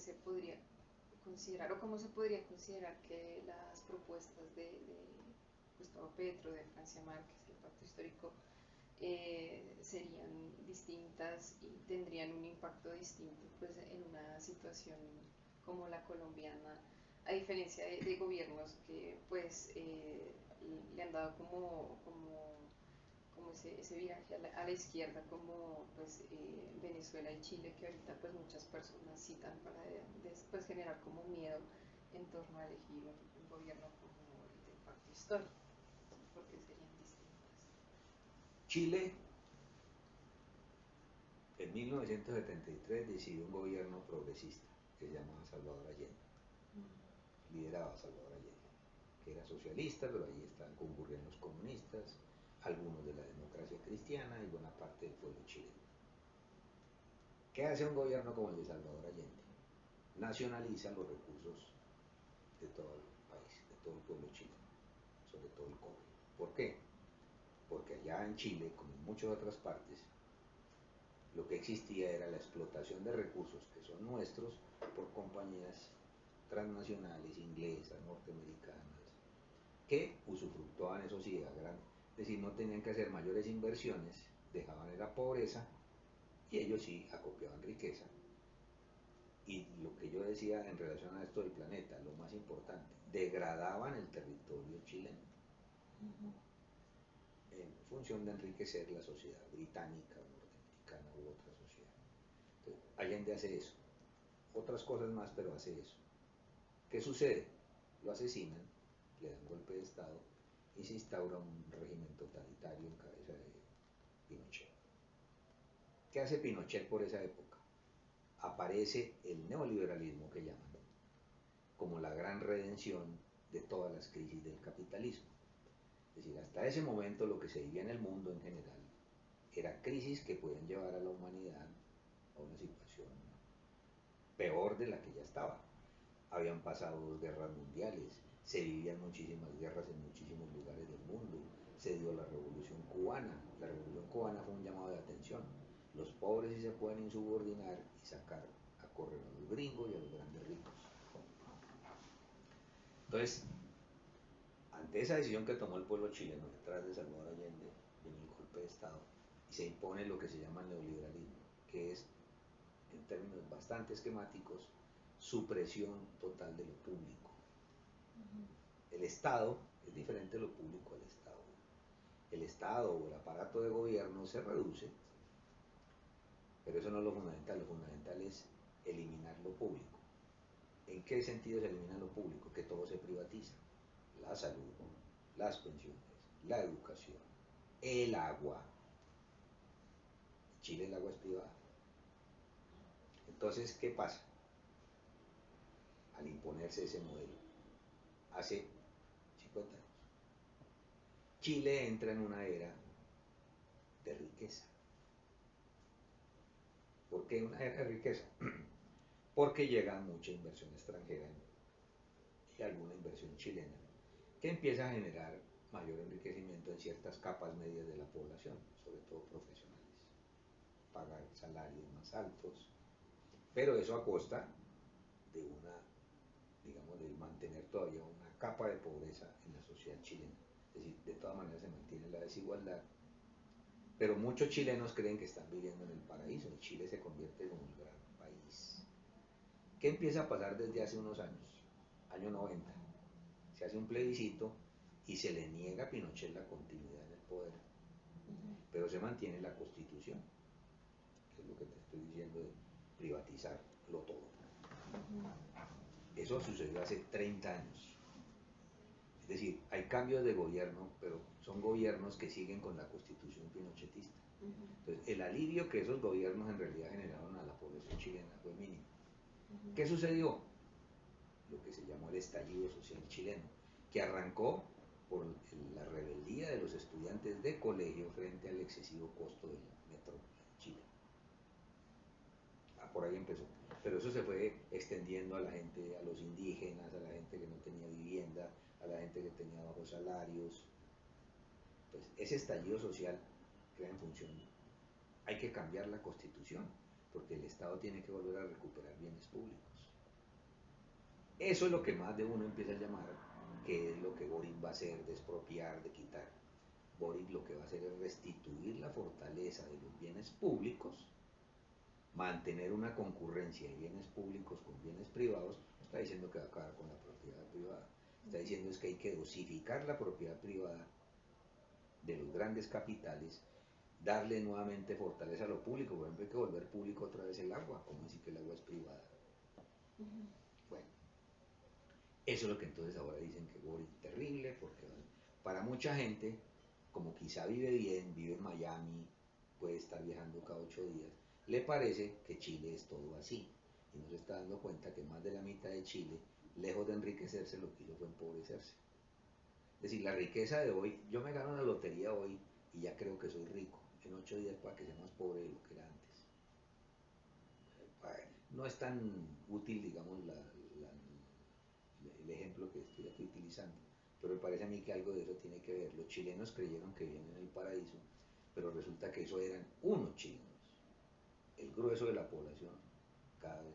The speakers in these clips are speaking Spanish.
se podría considerar o cómo se podría considerar que las propuestas de Gustavo Petro, de Francia Márquez, el pacto histórico, serían distintas y tendrían un impacto distinto pues, en una situación como la colombiana, a diferencia de gobiernos que pues le han dado como ese viraje a la izquierda, como pues Venezuela y Chile, que ahorita pues muchas personas citan para después generar como miedo en torno a elegir un gobierno como el del pacto histórico, porque serían distintas. Chile en 1973 decidió un gobierno progresista que se llamaba Salvador Allende, lideraba Salvador Allende, que era socialista, pero ahí concurrían los comunistas, algunos de la democracia cristiana y buena parte del pueblo chileno. ¿Qué hace un gobierno como el de Salvador Allende? Nacionaliza los recursos de todo el país, de todo el pueblo chileno, sobre todo el cobre. ¿Por qué? Porque allá en Chile, como en muchas otras partes, lo que existía era la explotación de recursos que son nuestros por compañías transnacionales, inglesas, norteamericanas, que usufructuaban, eso sí, a gran, es decir, no tenían que hacer mayores inversiones, dejaban la pobreza y ellos sí acopiaban riqueza. Y lo que yo decía en relación a esto del planeta, lo más importante, degradaban el territorio chileno en función de enriquecer la sociedad británica o norteamericana u otra sociedad. Entonces, Allende hace eso, otras cosas más, pero hace eso. ¿Qué sucede? Lo asesinan, le dan golpe de Estado y se instaura un régimen totalitario en cabeza de Pinochet. ¿Qué hace Pinochet por esa época? Aparece el neoliberalismo que llaman, como la gran redención de todas las crisis del capitalismo. Es decir, hasta ese momento lo que se vivía en el mundo en general era crisis que pueden llevar a la humanidad a una situación peor de la que ya estaba. Habían pasado 2 guerras mundiales, se vivían muchísimas guerras en muchísimos lugares del mundo, se dio la revolución cubana. La revolución cubana fue un llamado de atención. Los pobres sí se pueden insubordinar y sacar a correr a los gringos y a los grandes ricos. Entonces, ante esa decisión que tomó el pueblo chileno detrás de Salvador Allende, viene el golpe de Estado y se impone lo que se llama el neoliberalismo, que es, en términos bastante esquemáticos, supresión total de lo público. El Estado es diferente de lo público al Estado. El Estado o el aparato de gobierno se reduce, pero eso no es lo fundamental es eliminar lo público. ¿En qué sentido se elimina lo público? Que todo se privatiza. La salud, las pensiones, la educación, el agua. En Chile el agua es privada. Entonces, ¿qué pasa? Al imponerse ese modelo, hace 50 años, Chile entra en una era de riqueza. ¿Por qué una era de riqueza? Porque llega mucha inversión extranjera y alguna inversión chilena, que empieza a generar mayor enriquecimiento en ciertas capas medias de la población, sobre todo profesionales, pagar salarios más altos, pero eso a costa de digamos, de mantener todavía una capa de pobreza en la sociedad chilena. Es decir, de todas maneras se mantiene la desigualdad, pero muchos chilenos creen que están viviendo en el paraíso y Chile se convierte en un gran país. ¿Qué empieza a pasar desde hace unos años? Año 90. Se hace un plebiscito y se le niega a Pinochet la continuidad en el poder, pero se mantiene la constitución, que es lo que te estoy diciendo de privatizarlo todo. Eso sucedió hace 30 años. Es decir, hay cambios de gobierno, pero son gobiernos que siguen con la constitución pinochetista. Entonces, el alivio que esos gobiernos en realidad generaron a la población chilena fue mínimo. ¿Qué sucedió? Lo que se llamó el estallido social chileno, que arrancó por la rebeldía de los estudiantes de colegio frente al excesivo costo del metro en Chile. Por ahí empezó, pero eso se fue extendiendo a la gente, a los indígenas, a la gente que no tenía vivienda, a la gente que tenía bajos salarios. Pues ese estallido social queda en función. Hay que cambiar la constitución, porque el Estado tiene que volver a recuperar bienes públicos. Eso es lo que más de uno empieza a llamar, que es lo que Boric va a hacer, de expropiar, de quitar. Boric lo que va a hacer es restituir la fortaleza de los bienes públicos, mantener una concurrencia de bienes públicos con bienes privados. No está diciendo que va a acabar con la propiedad privada, está diciendo es que hay que dosificar la propiedad privada de los grandes capitales, darle nuevamente fortaleza a lo público. Por ejemplo, hay que volver público otra vez el agua, como decir que el agua es privada. Bueno, eso es lo que entonces ahora dicen que Boric es terrible, porque para mucha gente, como quizá vive bien, vive en Miami, puede estar viajando cada 8 días, le parece que Chile es todo así, y no se está dando cuenta que más de la mitad de Chile, lejos de enriquecerse, lo que hizo fue empobrecerse. Es decir, la riqueza de hoy, yo me gano la lotería hoy y ya creo que soy rico, en 8 días para que sea más pobre de lo que era antes. No es tan útil, digamos, el ejemplo que estoy aquí utilizando, pero me parece a mí que algo de eso tiene que ver. Los chilenos creyeron que vivían en el paraíso, pero resulta que eso eran unos chilenos. El grueso de la población cada vez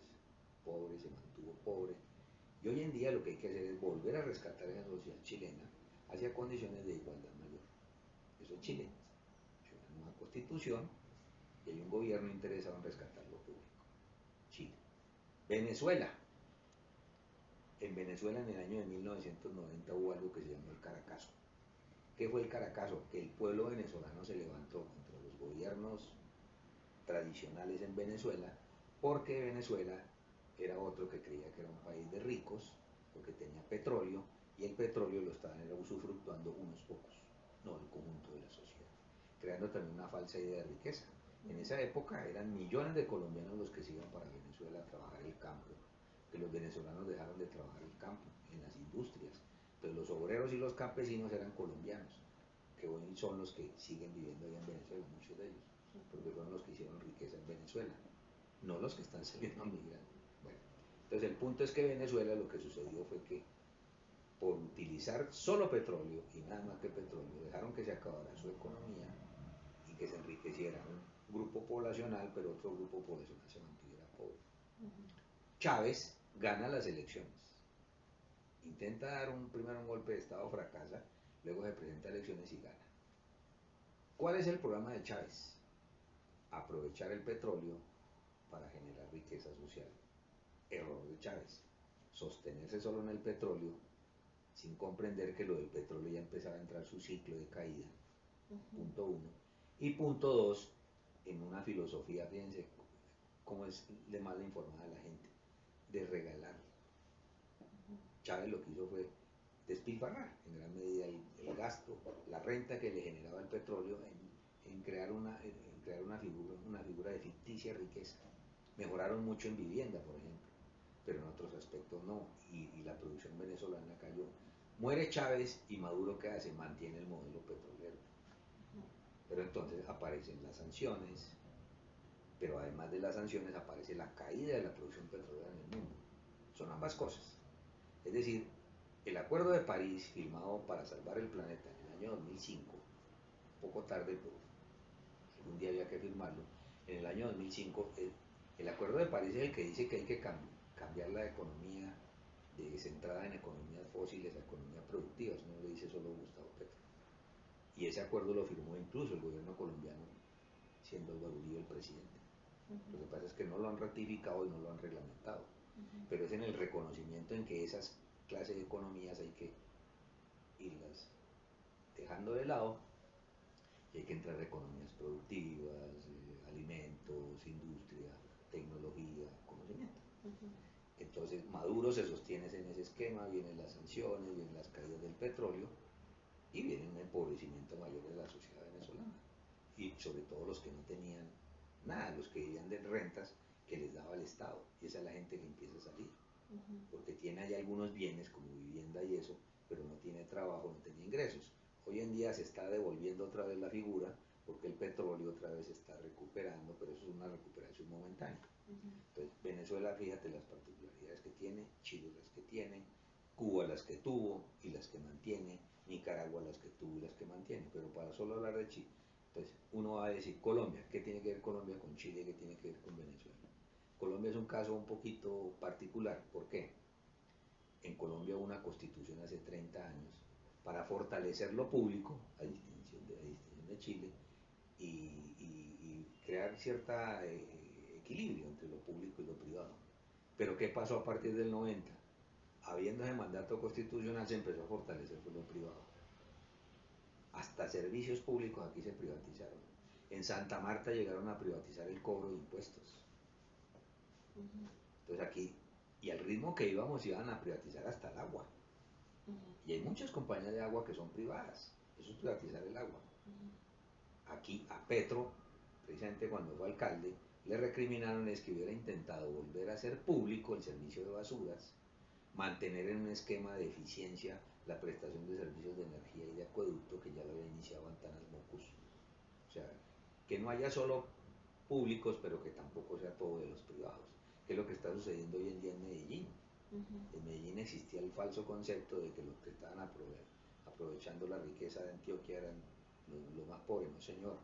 pobre, se mantuvo pobre, y hoy en día lo que hay que hacer es volver a rescatar esa sociedad chilena hacia condiciones de igualdad mayor. Eso es Chile. Hay una nueva constitución y hay un gobierno interesado en rescatar lo público. Chile. Venezuela. En Venezuela en el año de 1990 hubo algo que se llamó el Caracazo. ¿Qué fue el Caracazo? Que el pueblo venezolano se levantó contra los gobiernos tradicionales en Venezuela, porque Venezuela era otro que creía que era un país de ricos, porque tenía petróleo, y el petróleo lo estaban usufructuando unos pocos, no el conjunto de la sociedad, creando también una falsa idea de riqueza. En esa época eran millones de colombianos los que se iban para Venezuela a trabajar el campo, que los venezolanos dejaron de trabajar el campo en las industrias. Entonces los obreros y los campesinos eran colombianos, que hoy son los que siguen viviendo allá en Venezuela, muchos de ellos, porque fueron los que hicieron riqueza en Venezuela, no los que están saliendo a migrar. Bueno, entonces el punto es que Venezuela lo que sucedió fue que por utilizar solo petróleo y nada más que petróleo, dejaron que se acabara su economía y que se enriqueciera un grupo poblacional, pero otro grupo poblacional se mantuviera pobre. Chávez gana las elecciones, intenta dar primero un golpe de Estado, fracasa, luego se presenta a elecciones y gana. ¿Cuál es el programa de Chávez? Aprovechar el petróleo para generar riqueza social. Error de Chávez. Sostenerse solo en el petróleo sin comprender que lo del petróleo ya empezaba a entrar su ciclo de caída. Punto uno. Y punto dos, en una filosofía, fíjense cómo es de mal informada la gente, de regalar. Chávez lo que hizo fue despilfarrar en gran medida el gasto, la renta que le generaba el petróleo en crear una figura de ficticia riqueza. Mejoraron mucho en vivienda, por ejemplo, pero en otros aspectos no, y la producción venezolana cayó. Muere Chávez y Maduro, ¿qué hace? Mantiene el modelo petrolero. Pero entonces aparecen las sanciones, pero además de las sanciones aparece la caída de la producción petrolera en el mundo. Son ambas cosas. Es decir, el Acuerdo de París, firmado para salvar el planeta en el año 2005, poco tarde, pero algún día había que firmarlo, en el año 2005, el Acuerdo de París es el que dice que hay que cambiar la economía centrada en economías fósiles a economía productiva, eso no lo dice solo Gustavo Petro. Y ese acuerdo lo firmó incluso el gobierno colombiano, siendo Álvaro Uribe el presidente. Lo que pasa es que no lo han ratificado y no lo han reglamentado, pero es en el reconocimiento en que esas clases de economías hay que irlas dejando de lado y hay que entrar a economías productivas, alimentos, industria, tecnología, conocimiento. Entonces Maduro se sostiene en ese esquema, vienen las sanciones, vienen las caídas del petróleo y viene un empobrecimiento mayor de la sociedad venezolana, y sobre todo los que no tenían nada, los que vivían de rentas que les daba el Estado, y esa es la gente que empieza a salir, porque tiene ahí algunos bienes como vivienda y eso, pero no tiene trabajo, no tiene ingresos. Hoy en día se está devolviendo otra vez la figura porque el petróleo otra vez se está recuperando, pero eso es una recuperación momentánea. Entonces Venezuela, fíjate las particularidades que tiene, Chile las que tiene, Cuba las que tuvo y las que mantiene, Nicaragua las que tuvo y las que mantiene, pero para solo hablar de Chile, entonces uno va a decir Colombia, ¿qué tiene que ver Colombia con Chile? ¿Qué tiene que ver con Venezuela? Colombia es un caso un poquito particular, ¿por qué? una constitución hace 30 años para fortalecer lo público, a distinción de Chile, y crear cierto equilibrio entre lo público y lo privado. Pero ¿qué pasó a partir del 90? Habiendo ese mandato constitucional se empezó a fortalecer por lo privado. Hasta servicios públicos aquí se privatizaron. En Santa Marta llegaron a privatizar el cobro de impuestos. Entonces aquí, y al ritmo que íbamos, iban a privatizar hasta el agua. Y hay muchas compañías de agua que son privadas. Eso es privatizar el agua. Aquí a Petro, precisamente cuando fue alcalde, le recriminaron es que hubiera intentado volver a hacer público el servicio de basuras, mantener en un esquema de eficiencia la prestación de servicios de energía y de acueducto que ya lo había iniciado Antanas Mocus. O sea, que no haya solo públicos, pero que tampoco sea todo de los privados, que es lo que está sucediendo hoy en día en Medellín. En Medellín existía el falso concepto de que los que estaban aprovechando la riqueza de Antioquia eran los más pobres. No, señor.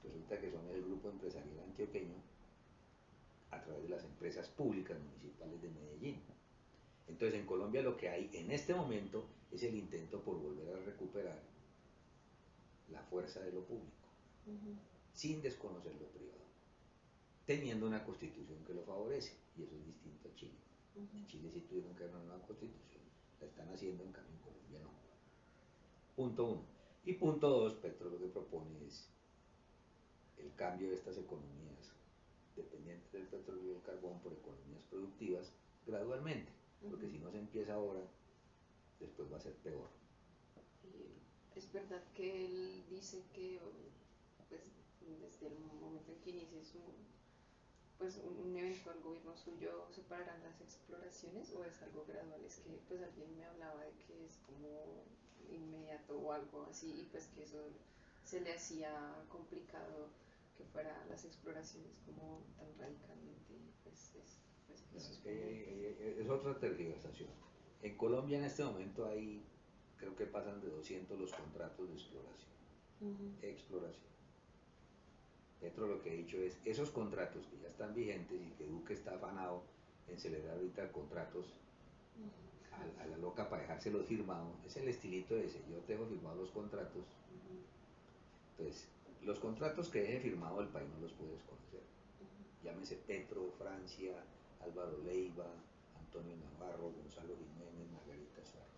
Resulta que son el grupo empresarial antioqueño a través de las empresas públicas municipales de Medellín. Entonces en Colombia lo que hay en este momento es el intento por volver a recuperar la fuerza de lo público, sin desconocer lo privado, teniendo una constitución que lo favorece, y eso es distinto a Chile. En Chile sí tuvieron que hacer una nueva constitución, la están haciendo, en cambio en Colombia no. Punto uno. Y punto dos, Petro lo que propone es el cambio de estas economías dependientes del petróleo y el carbón por economías productivas gradualmente, porque si no se empieza ahora, después va a ser peor. Es verdad que él dice que pues, desde el momento en que inicie pues, un eventual gobierno suyo separarán las exploraciones, o es algo gradual. Es que pues alguien me hablaba de que es como inmediato o algo así, y pues que eso se le hacía complicado que fueran las exploraciones como tan radicalmente, pues, eso es otra tergiversación. En Colombia en este momento hay, creo que pasan de 200 los contratos de exploración. Exploración. Petro lo que ha dicho es, esos contratos que ya están vigentes y que Duque está afanado en celebrar ahorita contratos a la loca para dejárselos firmados, es el estilito ese, yo tengo firmados los contratos. Entonces, los contratos que deje firmado el país no los puedes conocer. Llámese Petro, Francia, Álvaro Leiva, Antonio Navarro, Gonzalo Jiménez, Margarita Suárez.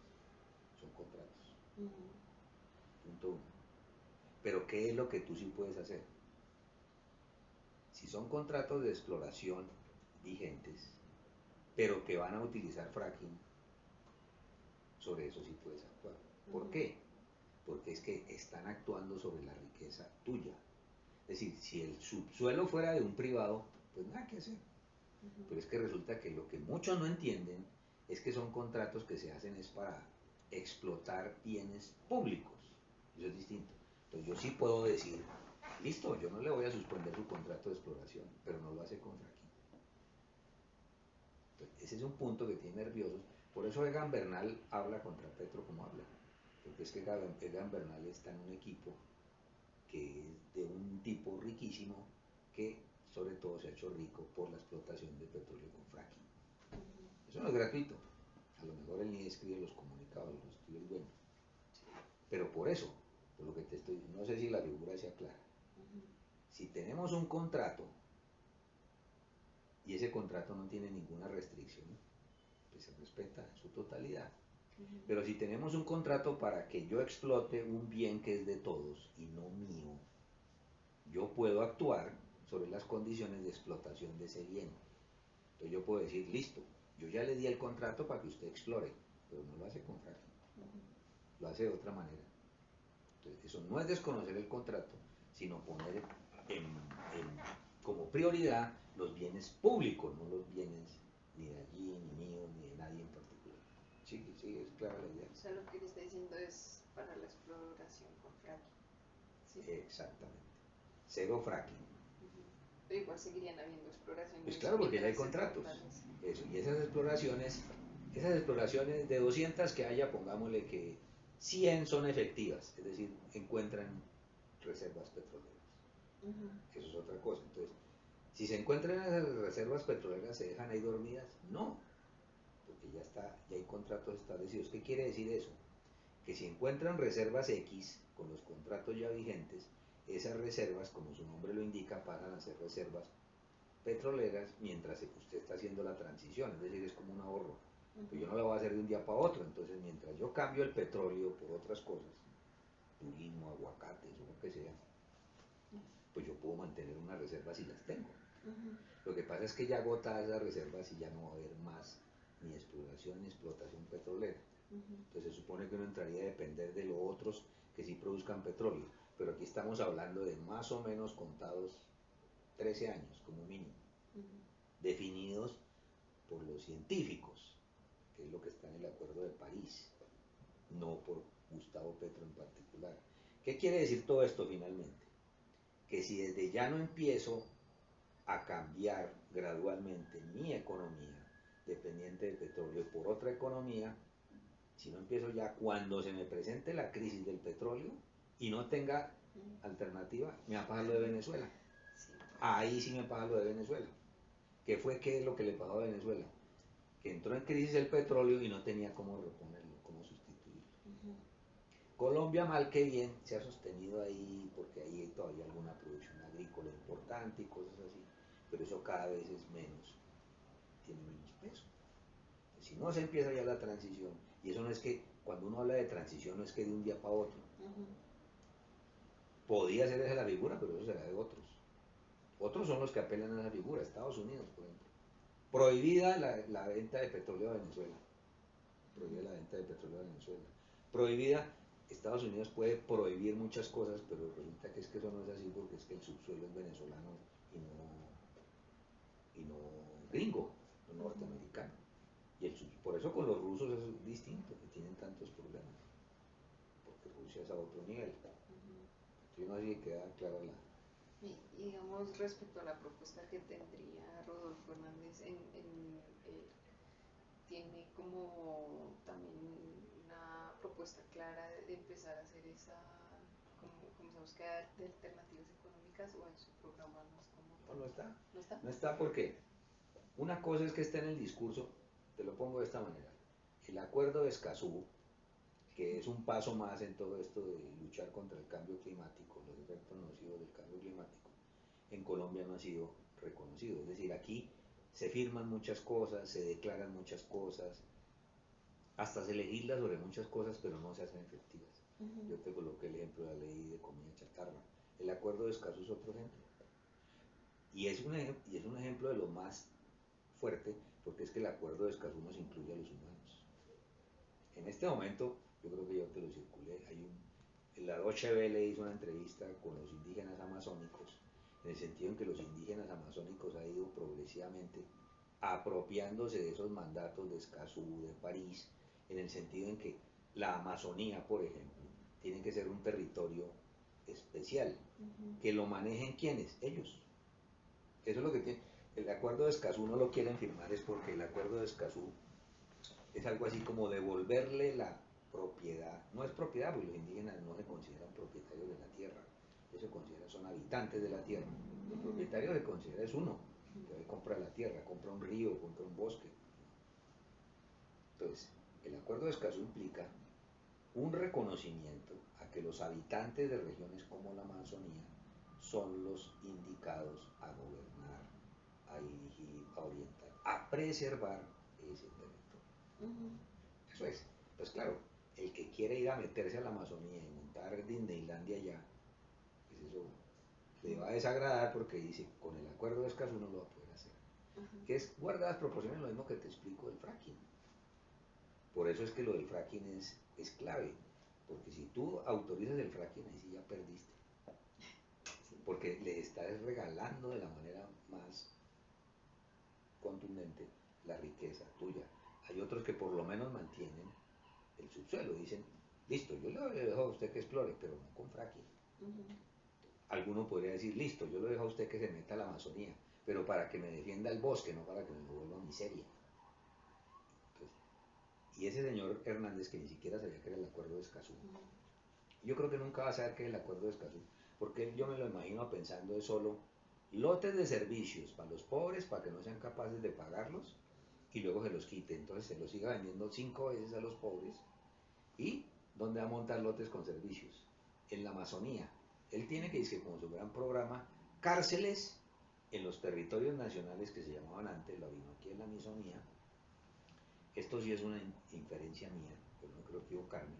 Son contratos. Punto uno. Pero ¿qué es lo que tú sí puedes hacer? Si son contratos de exploración vigentes, pero que van a utilizar fracking, sobre eso sí puedes actuar. ¿Por qué? Porque es que están actuando sobre la riqueza tuya. Es decir, si el subsuelo fuera de un privado, pues nada que hacer. Pero es que resulta que lo que muchos no entienden es que son contratos que se hacen es para explotar bienes públicos. Eso es distinto. Entonces yo sí puedo decir, listo, yo no le voy a suspender su contrato de exploración, pero no lo hace con fracking. Entonces, ese es un punto que tiene nerviosos. Por eso Egan Bernal habla contra Petro como habla. Porque es que Egan Bernal está en un equipo que es de un tipo riquísimo que sobre todo se ha hecho rico por la explotación de petróleo con fracking. Eso no es gratuito. A lo mejor él ni escribe los comunicados, los escribe el dueño. Pero por eso, por lo que te estoy diciendo, no sé si la figura sea clara. Si tenemos un contrato y ese contrato no tiene ninguna restricción, pues se respeta en su totalidad. Pero si tenemos un contrato para que yo explote un bien que es de todos y no mío, yo puedo actuar sobre las condiciones de explotación de ese bien. Entonces yo puedo decir, listo, yo ya le di el contrato para que usted explore, pero no lo hace con fracking, lo hace de otra manera. Entonces eso no es desconocer el contrato, sino poner como prioridad los bienes públicos, no los bienes ni de allí, ni míos, ni de nadie en particular. Sí, sí, es clara la idea. O sea, lo que le está diciendo es para la exploración con fracking. ¿Sí? Exactamente. Cero fracking. Pero igual seguirían habiendo exploraciones. Pues claro, porque ya hay contratos. Eso, y esas exploraciones de 200 que haya, pongámosle que 100 son efectivas, es decir, encuentran reservas petroleras. Eso es otra cosa. Entonces, si se encuentran esas reservas petroleras, ¿se dejan ahí dormidas? No, porque ya hay contratos. contratos establecidos. ¿Qué quiere decir eso? Que si encuentran reservas X con los contratos ya vigentes, esas reservas, como su nombre lo indica, pasan a ser reservas petroleras mientras usted está haciendo la transición, es decir, es como un ahorro. Pero yo no lo voy a hacer de un día para otro, entonces mientras yo cambio el petróleo por otras cosas, turismo, aguacates o lo que sea, pues yo puedo mantener unas reservas si las tengo. Lo que pasa es que ya agotadas esas reservas y ya no va a haber más ni exploración ni explotación petrolera. Entonces se supone que uno entraría a depender de los otros que sí produzcan petróleo, pero aquí estamos hablando de más o menos contados 13 años como mínimo, definidos por los científicos, que es lo que está en el Acuerdo de París, no por Gustavo Petro en particular. ¿Qué quiere decir todo esto finalmente? Que si desde ya no empiezo a cambiar gradualmente mi economía dependiente del petróleo por otra economía, si no empiezo ya cuando se me presente la crisis del petróleo y no tenga alternativa, me va a pasar lo de Venezuela. Ahí sí me pasa lo de Venezuela. ¿Qué fue lo que le pasó a Venezuela? Que entró en crisis el petróleo y no tenía cómo reponerlo, cómo sustituirlo. Colombia, mal que bien, se ha sostenido ahí porque ahí hay todavía alguna producción agrícola importante y cosas así, pero eso cada vez es menos, tiene menos peso. Si no se empieza ya la transición, y eso no es que, cuando uno habla de transición, no es que de un día para otro. Podía ser esa la figura, pero eso será de otros. Otros son los que apelan a esa figura, Estados Unidos, por ejemplo. Prohibida la venta de petróleo a Venezuela. Prohibida la venta de petróleo a Venezuela. Prohibida, Estados Unidos puede prohibir muchas cosas, pero resulta que es que eso no es así porque es que el subsuelo es venezolano y no gringo, no norteamericano. Y por eso con los rusos es distinto, que tienen tantos problemas, porque Rusia es a otro nivel. Yo no sé si queda clara la... Y digamos, respecto a la propuesta que tendría Rodolfo Hernández, tiene como también una propuesta clara de empezar a hacer esa, como esa búsqueda de alternativas económicas, o en su programa no es como... No, no está. ¿No está? No está porque una cosa es que esté en el discurso, te lo pongo de esta manera. El acuerdo de Escazú, que es un paso más en todo esto de luchar contra el cambio climático, los efectos nocivos del cambio climático, en Colombia no ha sido reconocido. Es decir, aquí se firman muchas cosas, se declaran muchas cosas, hasta se legisla sobre muchas cosas, pero no se hacen efectivas. Yo te coloqué el ejemplo de la ley de comida chatarra. El acuerdo de Escazú es otro ejemplo. Y es un ejemplo de lo más fuerte, porque es que el acuerdo de Escazú nos incluye a los humanos. En este momento, yo creo que yo te lo circulé, la Deutsche Welle hizo una entrevista con los indígenas amazónicos, en el sentido en que los indígenas amazónicos han ido progresivamente apropiándose de esos mandatos de Escazú, de París, en el sentido en que la Amazonía, por ejemplo, tiene que ser un territorio especial, que lo manejen ¿quiénes? Ellos. Eso es lo que tiene. El acuerdo de Escazú no lo quieren firmar es porque el acuerdo de Escazú es algo así como devolverle la propiedad. No es propiedad porque los indígenas no se consideran propietarios de la tierra, ellos se consideran, son habitantes de la tierra. El propietario se considera es uno, que compra la tierra, compra un río, compra un bosque. Entonces, el acuerdo de Escazú implica un reconocimiento a que los habitantes de regiones como la Amazonía son los indicados a gobernar, a dirigir, a orientar, a preservar ese territorio. Eso es. Pues claro, el que quiere ir a meterse a la Amazonía y montar Disneylandia allá, pues eso le va a desagradar porque dice, con el acuerdo de Escazú no lo va a poder hacer. Que es guardadas proporciones lo mismo que te explico del fracking. Por eso es que lo del fracking es clave, porque si tú autorizas el fracking, ahí sí ya perdiste. Porque le estás regalando de la manera más contundente la riqueza tuya. Hay otros que por lo menos mantienen el subsuelo, dicen, listo, yo le dejo a usted que explore, pero no con fracking. Alguno podría decir, listo, yo le dejo a usted que se meta a la Amazonía, pero para que me defienda el bosque, no para que me lo vuelva miseria. Y ese señor Hernández, que ni siquiera sabía que era el acuerdo de Escazú, yo creo que nunca va a saber qué es el acuerdo de Escazú, porque yo me lo imagino pensando de solo lotes de servicios para los pobres, para que no sean capaces de pagarlos, y luego se los quite, entonces se los siga vendiendo 5 veces a los pobres. ¿Y dónde va a montar lotes con servicios? En la Amazonía. Él tiene que, decir, como su gran programa, cárceles en los territorios nacionales que se llamaban antes, la Orinoquía y la Amazonía. Esto sí es una inferencia mía, pero no creo equivocarme.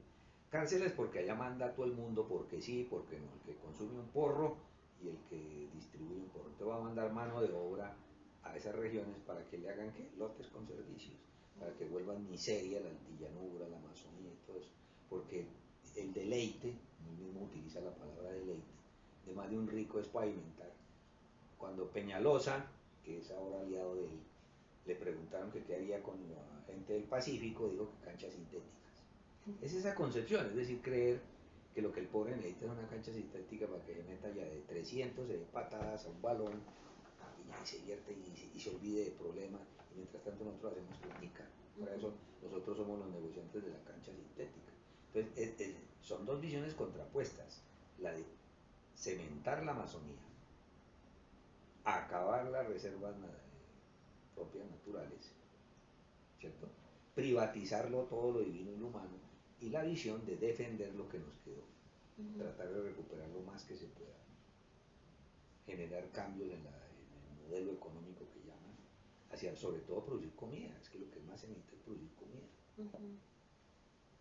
Cárceles porque allá manda todo el mundo, porque sí, porque no. El que consume un porro y el que distribuye un porro. Te va a mandar mano de obra a esas regiones para que le hagan ¿qué? Lotes con servicios, para que vuelvan miseria la antillanura, la Amazonía y todo eso. Porque el deleite, él mismo utiliza la palabra deleite, de más de un rico es pavimentar. Cuando Peñalosa, que es ahora aliado de él, le preguntaron que qué haría con la gente del Pacífico, dijo que canchas sintéticas. Es esa concepción, es decir, creer que lo que el pobre necesita es una cancha sintética para que se meta ya de 300 de patadas a un balón y ya se divierte y se olvide de problemas, y mientras tanto nosotros hacemos plática. Para eso nosotros somos los negociantes de la cancha sintética. Entonces, son dos visiones contrapuestas, la de cementar la Amazonía, acabar las reservas propias naturales, ¿cierto? Privatizarlo todo lo divino y lo humano, y la visión de defender lo que nos quedó, tratar de recuperar lo más que se pueda, generar cambios en el modelo económico que llaman, hacia sobre todo producir comida, es que lo que más se necesita es producir comida,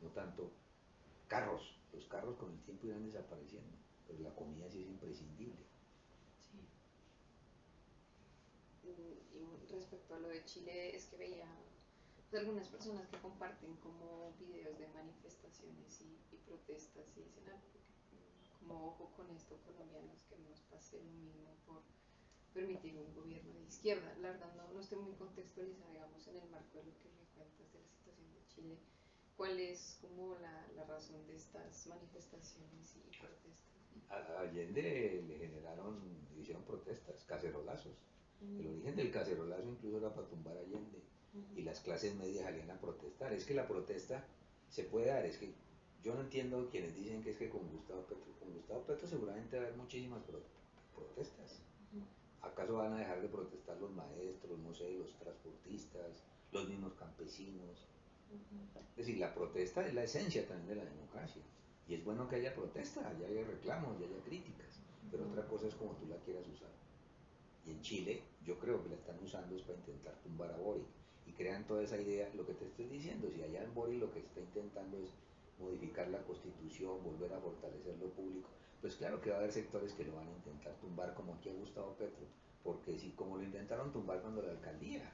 no tanto carros, los carros con el tiempo irán desapareciendo, pero la comida sí es imprescindible. Y respecto a lo de Chile, es que veía pues, algunas personas que comparten como videos de manifestaciones y protestas y dicen, como ojo con esto, colombianos, que no nos pase lo mismo por permitir un gobierno de izquierda. La verdad no estoy muy contextualizada, digamos, en el marco de lo que me cuentas de la situación de Chile. ¿Cuál es como la razón de estas manifestaciones y protestas? A Allende le generaron, le hicieron protestas, cacerolazos. El origen del cacerolazo incluso era para tumbar a Allende. Y las clases medias salían a protestar. Es que la protesta se puede dar, es que yo no entiendo quienes dicen que es que con Gustavo Petro. Con Gustavo Petro seguramente va a haber muchísimas protestas. ¿Acaso van a dejar de protestar los maestros, no sé, los transportistas, los mismos campesinos? Es decir, la protesta es la esencia también de la democracia. Y es bueno que haya protesta, haya reclamos, y haya críticas. Pero otra cosa es como tú la quieras usar. Y en Chile yo creo que la están usando es para intentar tumbar a Boric. Y crean toda esa idea, lo que te estoy diciendo, si allá en Boric lo que está intentando es modificar la constitución, volver a fortalecer lo público, pues claro que va a haber sectores que lo van a intentar tumbar, como aquí a Gustavo Petro, porque si como lo intentaron tumbar cuando la alcaldía,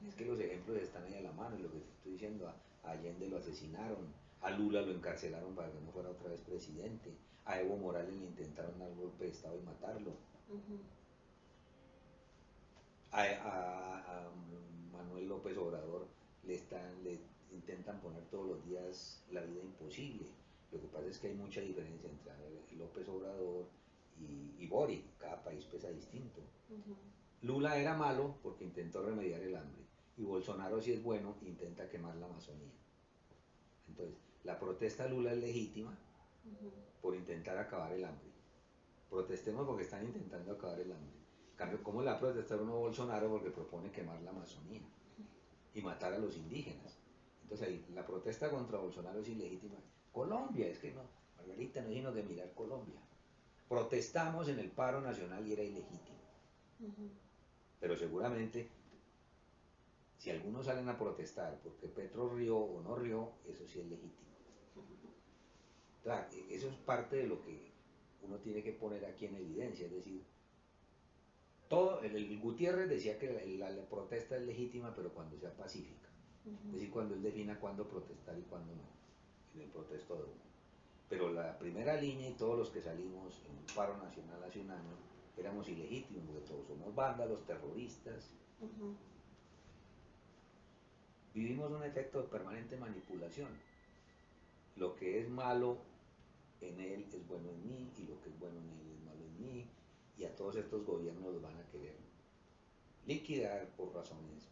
es que los ejemplos están ahí a la mano, y lo que te estoy diciendo, a Allende lo asesinaron, a Lula lo encarcelaron para que no fuera otra vez presidente, a Evo Morales le intentaron dar golpe de estado y matarlo, a Manuel López Obrador le intentan poner todos los días la vida imposible. Lo que pasa es que hay mucha diferencia entre López Obrador y Boric, cada país pesa distinto. Lula era malo porque intentó remediar el hambre, y Bolsonaro, si es bueno, intenta quemar la Amazonía. Entonces, la protesta Lula es legítima por intentar acabar el hambre. Protestemos porque están intentando acabar el hambre. En cambio, ¿cómo le va a protestar uno a Bolsonaro porque propone quemar la Amazonía y matar a los indígenas? Entonces ahí la protesta contra Bolsonaro es ilegítima. Colombia, es que no, Margarita, no es sino de mirar Colombia. Protestamos en el paro nacional y era ilegítimo. Pero seguramente, si algunos salen a protestar porque Petro rió o no rió, eso sí es legítimo. Claro, eso es parte de lo que uno tiene que poner aquí en evidencia, es decir, todo, el Gutiérrez decía que la protesta es legítima, pero cuando sea pacífica. Es decir, cuando él defina cuándo protestar y cuándo no, en el protesto de uno. Pero la primera línea y todos los que salimos en un paro nacional hace un año éramos ilegítimos, porque todos somos vándalos, terroristas. Vivimos un efecto de permanente manipulación. Lo que es malo en él es bueno en mí, y lo que es bueno en él es malo en mí, y a todos estos gobiernos los van a querer liquidar por razones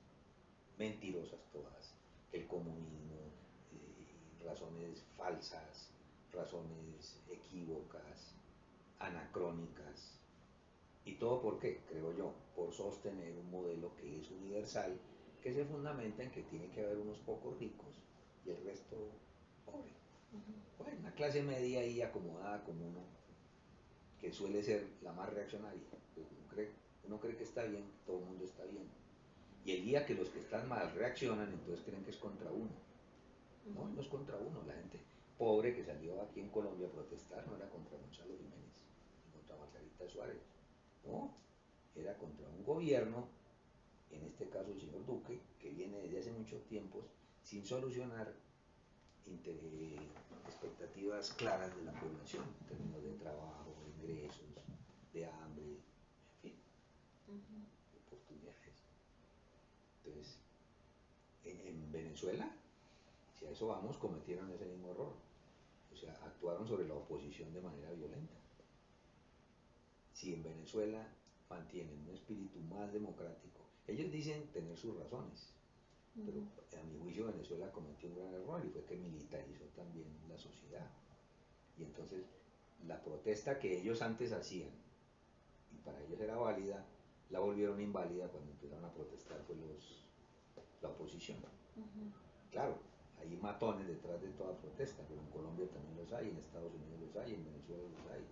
mentirosas todas, el comunismo, razones falsas, razones equívocas, anacrónicas. ¿Y todo por qué? Creo yo, por sostener un modelo que es universal, que se fundamenta en que tiene que haber unos pocos ricos y el resto pobre. Bueno, una clase media ahí acomodada como uno, que suele ser la más reaccionaria. Pues uno cree que está bien, todo el mundo está bien. Y el día que los que están mal reaccionan, entonces creen que es contra uno. No, no es contra uno. La gente pobre que salió aquí en Colombia a protestar no era contra Gonzalo Jiménez, ni contra Margarita Suárez. No, era contra un gobierno, en este caso el señor Duque, que viene desde hace muchos tiempos sin solucionar expectativas claras de la población en términos de trabajo, de ingresos, de hambre, en fin, de oportunidades. Entonces, en Venezuela, si a eso vamos, cometieron ese mismo error. O sea, actuaron sobre la oposición de manera violenta. Si en Venezuela mantienen un espíritu más democrático, ellos dicen tener sus razones, pero a mi juicio Venezuela cometió un gran error y fue que militarizó también la sociedad. Y entonces la protesta que ellos antes hacían, y para ellos era válida, la volvieron inválida cuando empezaron a protestar pues la oposición. Claro, hay matones detrás de toda protesta, pero en Colombia también los hay, en Estados Unidos los hay, en Venezuela los hay.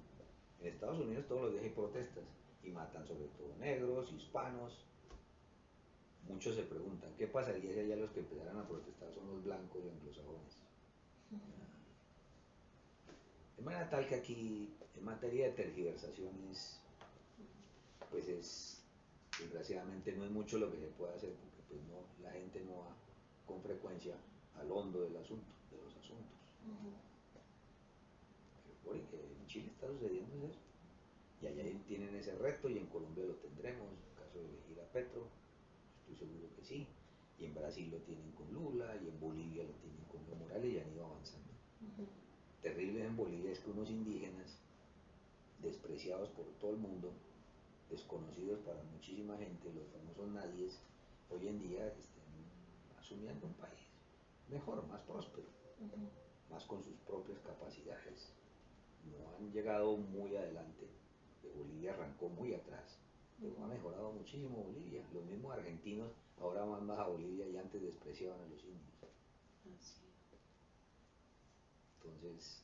En Estados Unidos todos los días hay protestas y matan sobre todo negros, hispanos. Muchos se preguntan, ¿qué pasaría si allá los que empezaran a protestar son los blancos y anglosajones? De manera tal que aquí, en materia de tergiversaciones, pues desgraciadamente no es mucho lo que se puede hacer, porque pues no, la gente no va con frecuencia al hondo del asunto, de los asuntos. Pero en Chile está sucediendo eso. Y allá tienen ese reto y en Colombia lo tendremos, en el caso de elegir a Petro, estoy seguro que sí. Y en Brasil lo tienen con Lula y en Bolivia lo tienen con Evo Morales y han ido avanzando. Terrible en Bolivia es que unos indígenas, despreciados por todo el mundo, desconocidos para muchísima gente, los famosos nadies, hoy en día estén asumiendo un país mejor, más próspero, más con sus propias capacidades. No han llegado muy adelante. Bolivia arrancó muy atrás, pero ha mejorado muchísimo Bolivia. Los mismos argentinos ahora van más a Bolivia y antes despreciaban a los indios. Entonces,